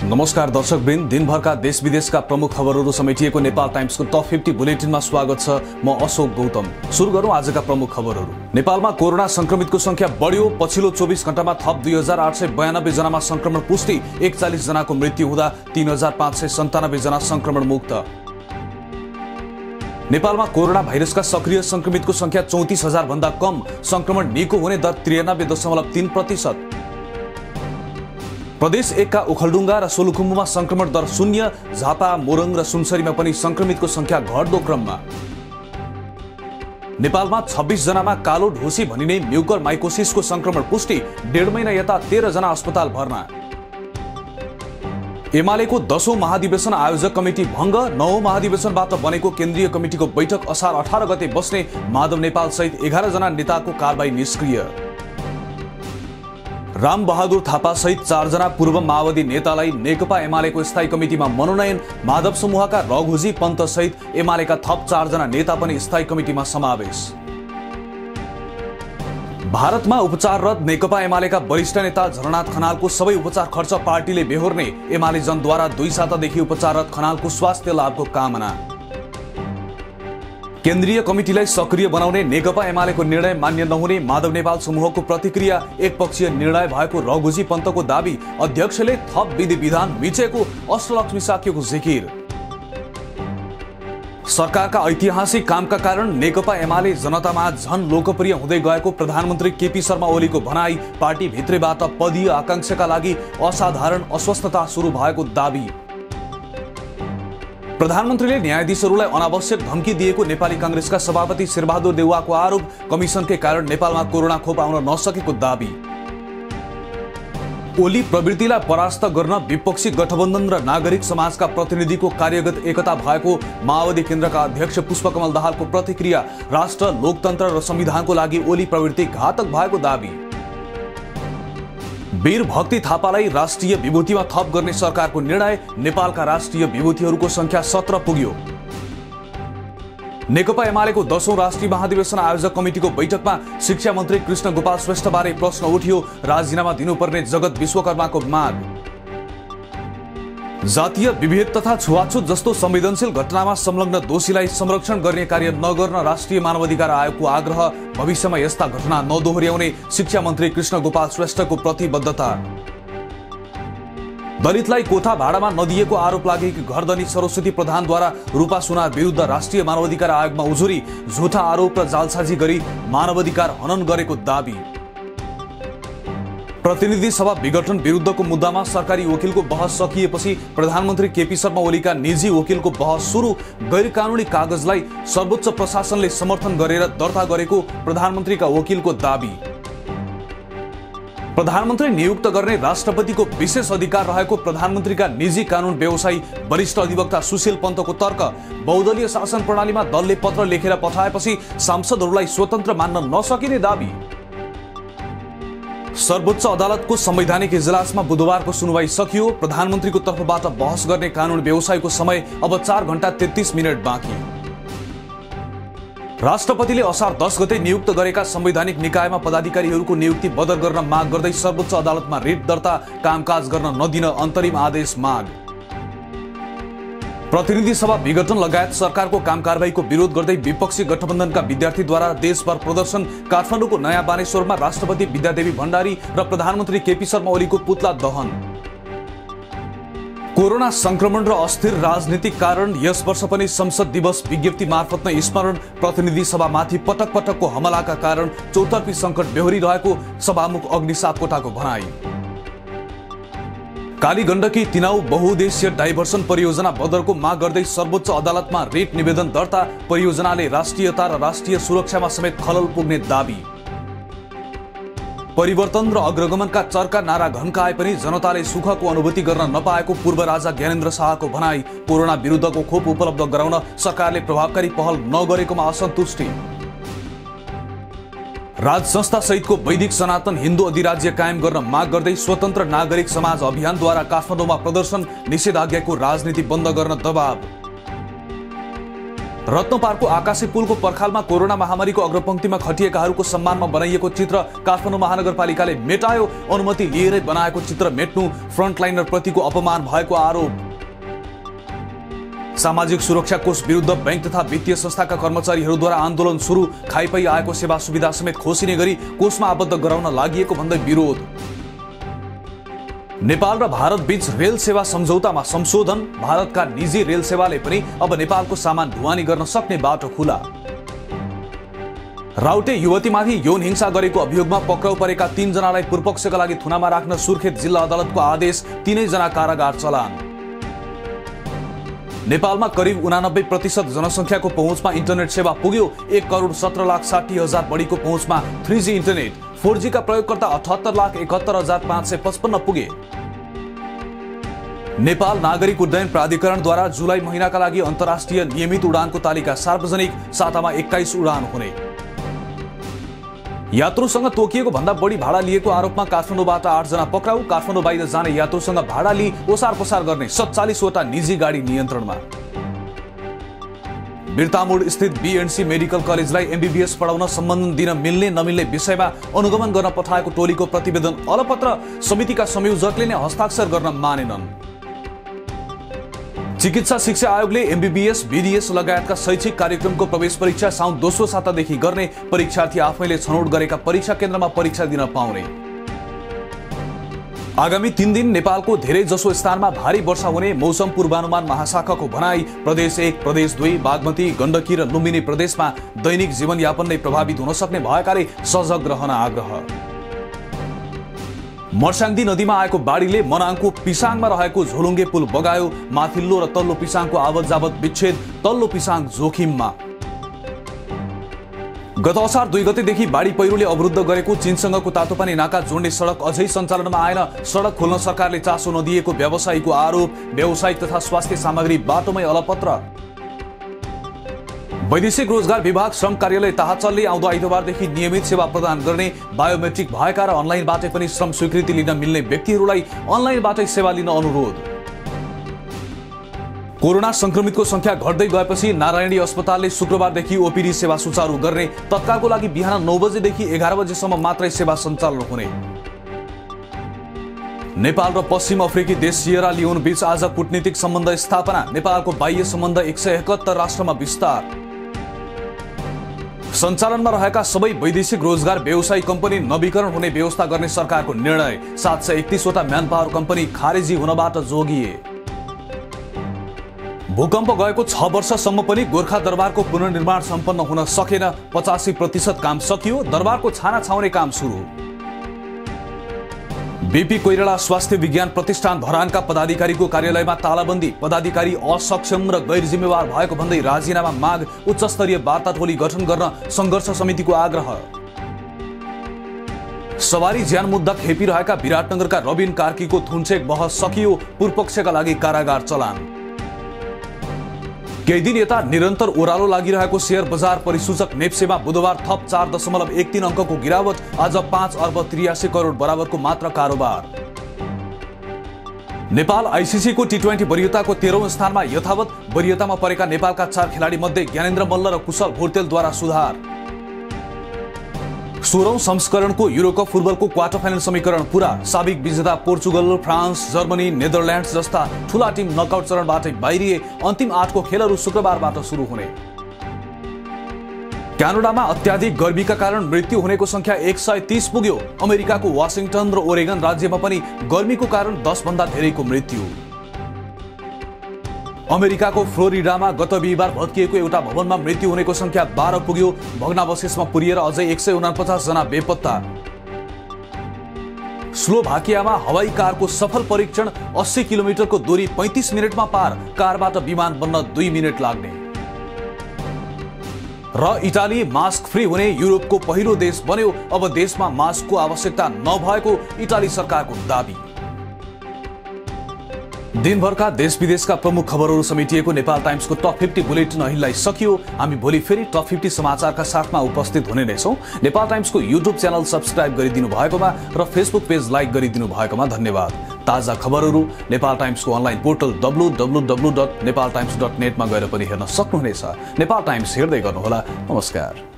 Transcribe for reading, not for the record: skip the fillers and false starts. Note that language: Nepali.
नमस्कार दर्शकवृन्द, दिनभरका देश विदेशका प्रमुख खबरहरू समेटिएको नेपाल टाइम्सको टप 50 बुलेटिनमा स्वागत छ। म अशोक गौतम। सुरु गरौँ आजका प्रमुख खबरहरू। नेपालमा कोरोना संक्रमितको संख्या बढ्यो। पछिल्लो 24 घण्टामा थप 2892 जनामा संक्रमण पुष्टि, 41 जनाको मृत्यु हुँदा 3597 जना संक्रमण मुक्त। नेपालमा कोरोना भाइरसका सक्रिय संक्रमितको संख्या 34000 भन्दा कम, संक्रमण निको हुने दर 93.3%। प्रदेश 1 का ओखलढुङ्गा र सोलुखुम्बुमा संक्रमण दर 0, झापा, मोरङ र सुनसरीमा पनि संक्रमितको संख्या घट्दो क्रममा। नेपालमा 26 जनामा कालो ढोसी भनिने म्युकर माइकोसिसको संक्रमण पुष्टि, 1.5 महिना यता 13 जना अस्पताल भर्ना। एमालेको 10औं महाधिवेशन आयोजक कमिटी भङ्ग, 9औं महाधिवेशनबाट बनेको केन्द्रीय कमिटीको बैठक असार 18 गते बस्ने, माधव नेपाल सहित 11 जना नेताको कारबाही निष्क्रिय। राम बहादुर थापा सहित 4 जना पूर्व माओवादी नेतालाई नेकपा एमालेको स्थायी कमिटीमा मनोनयन, माधव समूहका रघुजी पन्त सहित एमालेका थप 4 जना नेता पनि स्थायी कमिटीमा समावेश। भारतमा उपचाररत नेकपा एमालेका वरिष्ठ नेता झलनाथ खनालको सबै उपचार खर्च पार्टीले बेहोर्ने, एमाले जनद्वारा 2 सातादेखि उपचाररत खनालको स्वास्थ्य लाभको कामना। केन्द्रीय कमिटीलाई सक्रिय बनाउने नेकपा एमालेको निर्णय मान्य नहुने, माधव नेपाल समूहको प्रतिक्रिया। एकपक्षीय निर्णय भएको रघुजी पन्तको दावी, अध्यक्षले थप विधि विधान मिचेको, अष्टलक्ष्मी साक्यको जिकिर। सरकारका ऐतिहासिक कामका कारण नेकपा एमाले जनतामा झन लोकप्रिय हुँदै गएको प्रधानमन्त्री केपी शर्मा ओलीको भनाई। पार्टी भित्रैबाट पदीय आकांक्षाका लागि असाधारण अस्वस्थता सुरु भएको दावी। प्रधानमन्त्रीले न्यायाधीशहरूलाई अनावश्यक धम्की दिएको नेपाली कांग्रेसका सभापति शेरबहादुर देउवाको आरोप। कमिसनकै कारण नेपालमा कोरोना खोप आउन नसकेको दावी। ओली प्रवृत्तिलाई परास्त गर्न विपक्षी गठबन्धन र नागरिक समाजका प्रतिनिधिको कार्यगत एकता भएको, माओवादी केन्द्रका अध्यक्ष पुष्पकमल दाहालको प्रतिक्रिया। राष्ट्र, लोकतन्त्र र संविधानको लागि ओली प्रवृत्ति घातक भएको दावी। वीर भक्ति थापालाई राष्ट्रिय विभूतिमा थप गर्ने सरकारको निर्णय, नेपालका राष्ट्रिय विभूतिहरूको संख्या 17 पुग्यो। नेकपा एमालेको 10औं राष्ट्रिय महाधिवेशन आयोजक कमिटीको बैठकमा शिक्षा मन्त्री कृष्ण गोपाल श्रेष्ठबारे प्रश्न उठ्यो। राजीनामा दिनुपर्ने जगत विश्वकर्माको माग। जातीय विभेद तथा छुवाछुत जस्तो संवेदनशील घटनामा संलग्न दोषीलाई संरक्षण गर्ने कार्य नगर्न राष्ट्रिय मानवाधिकार आयोगको आग्रह। भविष्यमा यस्ता घटना नदोहोर्याउने शिक्षा मन्त्री कृष्ण गोपाल श्रेष्ठको प्रतिबद्धता। दलितलाई कोठा भाडामा नदिएको आरोप लागेकी घरधनी सरस्वती प्रधानद्वारा रूपा सुनार विरुद्ध राष्ट्रिय मानवाधिकार आयोगमा उजुरी। झुटा आरोप र जालसाजी गरी मानवाधिकार हनन गरेको दावी। प्रतिनिधि सभा विघटन विरुद्धको मुद्दामा सरकारी वकिलको बहस सकिएपछि प्रधानमन्त्री केपी शर्मा ओलीका निजी वकिलको बहस सुरु। गैर कानूनी कागजलाई सर्वोच्च प्रशासनले समर्थन गरेर दर्ता गरेको प्रधानमन्त्रीका वकिलको दावी। प्रधानमन्त्री नियुक्त गर्ने राष्ट्रपतिको विशेष अधिकार रहेको प्रधानमन्त्रीका निजी कानून व्यवसायी वरिष्ठ अधिवक्ता सुशील पन्तको तर्क। बहुदलीय शासन प्रणालीमा दलले पत्र लेखेर पठाएपछि सांसदहरूलाई स्वतन्त्र मान्न नसकिने दावी। सर्वोच्च अदालतको संवैधानिक इजलासमा बुधबारको सुनवाई सकियो। प्रधानमन्त्रीको तर्फबाट बहस गर्ने कानून व्यवसायको समय अब 4 घण्टा 33 मिनट बाँकी। राष्ट्रपतिले असार 10 गते नियुक्त गरेका संवैधानिक निकायमा पदाधिकारीहरूको नियुक्ति बदल गर्न माग गर्दै सर्वोच्च अदालतमा रिट दर्ता, कामकाज गर्न नदिन अन्तरिम आदेश माग। प्रतिनिधि सभा विघटन लगायत सरकारको काम कारबाहीको विरोध गर्दै विपक्षी गठबन्धनका विद्यार्थीद्वारा देशभर प्रदर्शन। काठमाडौँको नयाँ बानेश्वरमा राष्ट्रपति विद्यादेवी भण्डारी र प्रधानमन्त्री केपी शर्मा ओलीको पुतला दहन। कोरोना संक्रमण र अस्थिर राजनीतिक कारण यस वर्ष पनि संसद दिवस विज्ञप्ति मार्फत नै स्मरण। प्रतिनिधि सभामाथि पटक पटकको हमलाका कारण चौतर्फी संकट बेहोरिरहेको सभामुख अग्नि सापकोटाको भनाई। कालीगण्डकी तिनाउ बहुउद्देश्य डाइभर्सन परियोजना बदरको माग गर्दै सर्वोच्च अदालतमा रिट निवेदन दर्ता। परियोजनाले राष्ट्रियता र राष्ट्रिय सुरक्षामा समेत खलल पुग्ने दावी। परिवर्तन र अग्रगमनका चर्का नारा घन्काए पनि जनताले सुखको अनुभूति गर्न नपाएको पूर्व राजा ज्ञानेन्द्र शाहको भनाई। कोरोना विरुद्धको खोप उपलब्ध गराउन सरकारले प्रभावकारी पहल नगरेकोमा असन्तुष्टि। राज संस्था सहितको वैदिक सनातन हिन्दू अधिराज्य कायम गर्न माग गर्दै स्वतन्त्र नागरिक समाज अभियानद्वारा काठमाडौँमा प्रदर्शन। निषेधाज्ञाको राजनीति बन्द गर्न दबाव। रत्नपारको आकाशी पुलको पर्खालमा कोरोना महामारीको अग्रपंक्तिमा खटिएकाहरूको सम्मानमा बनाइएको चित्र काठमाडौँ महानगरपालिकाले मेटायो। अनुमति लिएरै बनाएको चित्र मेट्नु फ्रन्टलाइनर प्रतिको अपमान भएको आरोप। सामाजिक सुरक्षा कोष विरुद्ध बैंक तथा वित्तीय संस्थाका कर्मचारीहरूद्वारा आन्दोलन सुरु। खाइपाई आएको सेवा सुविधा समेत खोसिने गरी कोषमा आबद्ध गराउन लागिएको भन्दै विरोध। नेपाल र भारत बीच रेल सेवा सम्झौतामा संशोधन। भारतका निजी रेल सेवाले पनि अब नेपालको सामान ढुवानी गर्न सक्ने बाटो खुला। राउटे युवतीमाथि यौन हिंसा गरेको अभियोगमा पक्राउ परेका 3 जनालाई पूर्वपक्षका लागि थुनामा राख्न सुर्खेत जिल्ला अदालतको आदेश। 3 जना कारागार चलान। नेपालमा करिब 89% जनसंख्याको पहुँचमा इन्टरनेट सेवा पुग्यो। 1,17,60,000 बढीको पहुँचमा 3G इन्टरनेट। 4G का प्रयोगकर्ता 78,71,555 पुगे। नेपाल नागरिक उड्डयन प्राधिकरणद्वारा जुलाई महिनाका लागि अन्तर्राष्ट्रिय नियमित उडानको तालिका सार्वजनिक। सातामा 21 उडान हुने। यात्रुसँग तोकिएको भन्दा बढी भाडा लिएको आरोपमा काठमाडौँबाट 8 जना पक्राउ। काठमाडौँ बाहिर जाने यात्रुसँग भाडा लिई ओसार पसार गर्ने 47 वटा निजी गाडी नियन्त्रणमा। बिर्तामोड स्थित BNC मेडिकल कलेजलाई MBBS पढाउन सम्बन्धन दिन मिल्ने नमिल्ने विषयमा अनुगमन गर्न पठाएको टोलीको प्रतिवेदन अलपत्र समितिका संयोजकले नै हस्ताक्षर गर्न मानेनन्। चिकित्सा शिक्षा आयोगले MBBS, BDS लगायतका शैक्षिक कार्यक्रमको प्रवेश परीक्षा साउन 2 सातादेखि गर्ने। परीक्षार्थी आफैले छनौट गरेका परीक्षा केन्द्रमा परीक्षा दिन पाउने। आगामी 3 दिन नेपालको धेरै जसो स्थानमा भारी वर्षा हुने मौसम पूर्वानुमान महाशाखाको भनाई। प्रदेश 1, प्रदेश 2, बागमती, गण्डकी र लुम्बिनी प्रदेशमा दैनिक जीवनयापन नै प्रभावित हुन सक्ने भएकाले सजग रहन आग्रह। मर्स्याङ्दी नदीमा आएको बाढीले मनाङको पिसाङमा रहेको झोलुङ्गे पुल बगायो। माथिल्लो र तल्लो पिसाङको आवत जावत विच्छेद। तल्लो पिसाङ जोखिममा। गत असार 2 गतेदेखि बाढी पहिरोले अवरुद्ध गरेको चीनसँगको तातोपानी नाका जोड्ने सडक अझै सञ्चालनमा आएन। सडक खोल्न सरकारले चासो नदिएको व्यवसायीको आरोप। व्यावसायिक तथा स्वास्थ्य सामग्री बाटोमै अलपत्र। वैदेशिक रोजगार विभाग श्रम कार्यालय ताहाचलले आउँदो आइतबारदेखि नियमित सेवा प्रदान गर्ने। बायोमेट्रिक भएका र अनलाइनबाटै पनि श्रम स्वीकृति लिन मिल्ने व्यक्तिहरूलाई अनलाइनबाटै सेवा लिन अनुरोध। कोरोना संक्रमितको संख्या घट्दै गएपछि नारायणी अस्पतालले शुक्रबारदेखि ओपीडी सेवा सुचारू गर्ने। तत्कालको लागि बिहान 9 बजेदेखि 11 बजेसम्म मात्रै सेवा सञ्चालन हुने। नेपाल र पश्चिम अफ्रिकी देश सियरा लियोन बीच आज कूटनीतिक सम्बन्ध स्थापना। नेपालको बाह्य सम्बन्ध 171 राष्ट्रमा विस्तार। सञ्चालनमा रहेका सबै वैदेशिक रोजगार व्यवसायी कम्पनी नवीकरण हुने व्यवस्था गर्ने सरकारको निर्णय। 731 वटा म्यान पावर कम्पनी खारेजी हुनबाट जोगिए। भूकम्प गएको 6 वर्षसम्म पनि गोर्खा दरबारको पुनर्निर्माण सम्पन्न हुन सकेन। 85% काम सकियो। दरबारको छाना छाउने काम सुरु। बीपी कोइराला स्वास्थ्य विज्ञान प्रतिष्ठान धरानका पदाधिकारीको कार्यालयमा तालाबन्दी। पदाधिकारी असक्षम र गैर जिम्मेवार भएको भन्दै राजीनामा माग। उच्चस्तरीय वार्ता टोली गठन गर्न संघर्ष समितिको आग्रह। सवारी ज्यान मुद्दा खेपिरहेका विराटनगरका रबिन कार्कीको थुनछेक बहस सकियो। पूर्वपक्षका लागि कारागार चलान। केही दिन यता निरन्तर ओह्रालो लागिरहेको शेयर बजार परिसूचक नेप्सेमा बुधबार थप 4.13 अङ्कको गिरावट। आज 5 अर्ब 83 करोड बराबरको मात्र कारोबार। नेपाल आईसीसी को T20 वरियताको 13औं स्थानमा यथावत। वरियतामा परेका नेपालका 4 खेलाडी मध्ये ज्ञानेन्द्र मल्ल र कुशल भुर्तेलद्वारा सुधार। 16औं संस्करणको युरोकप फुटबलको क्वार्टर फाइनल समीकरण पूरा। साबिक विजेता पोर्चुगल, फ्रान्स, जर्मनी, नेदरल्यान्ड्स जस्ता ठूला टिम नकआउट चरणबाटै बाहिरिए। अन्तिम 8 को खेलहरू शुक्रबारबाट सुरु हुने। क्यानाडामा अत्याधिक गर्मीका कारण मृत्यु हुनेको संख्या 130 पुग्यो। अमेरिकाको वाशिंगटन र ओरेगन राज्यमा पनि गर्मीको कारण 10 भन्दा धेरैको मृत्यु। अमेरिकाको फ्लोरिडामा गत बिहिबार भत्किएको एउटा भवनमा मृत्यु हुनेको संख्या 12 पुग्यो। भग्नावशेषमा पुरिएर अझै 149 जना बेपत्ता। स्लोभाकियामा हवाई कारको सफल परीक्षण। 80 किलोमिटरको दूरी 35 मिनटमा पार। कारबाट विमान बन्न 2 मिनट लाग्ने। र इटाली मास्क फ्री हुने युरोपको पहिलो देश बन्यो। अब देशमा मास्कको आवश्यकता नभएको इटाली सरकारको दाबी। दिनभरका देश विदेशका प्रमुख खबरहरू समेटिएको नेपाल टाइम्सको टप 50 बुलेटिन अहिलेलाई सकियो। हामी भोलि फेरि टप 50 समाचारका साथमा उपस्थित हुने नै छौं। नेपाल टाइम्सको युट्युब च्यानल सब्स्क्राइब गरिदिनु भएकोमा र फेसबुक पेज लाइक गरिदिनु भएकोमा धन्यवाद। ताजा खबरहरू नेपाल टाइम्सको अनलाइन पोर्टल www.nepaltimes.net मा गएर पनि हेर्न सक्नुहुनेछ। नेपाल टाइम्स हेर्दै गर्नुहोला। नमस्कार।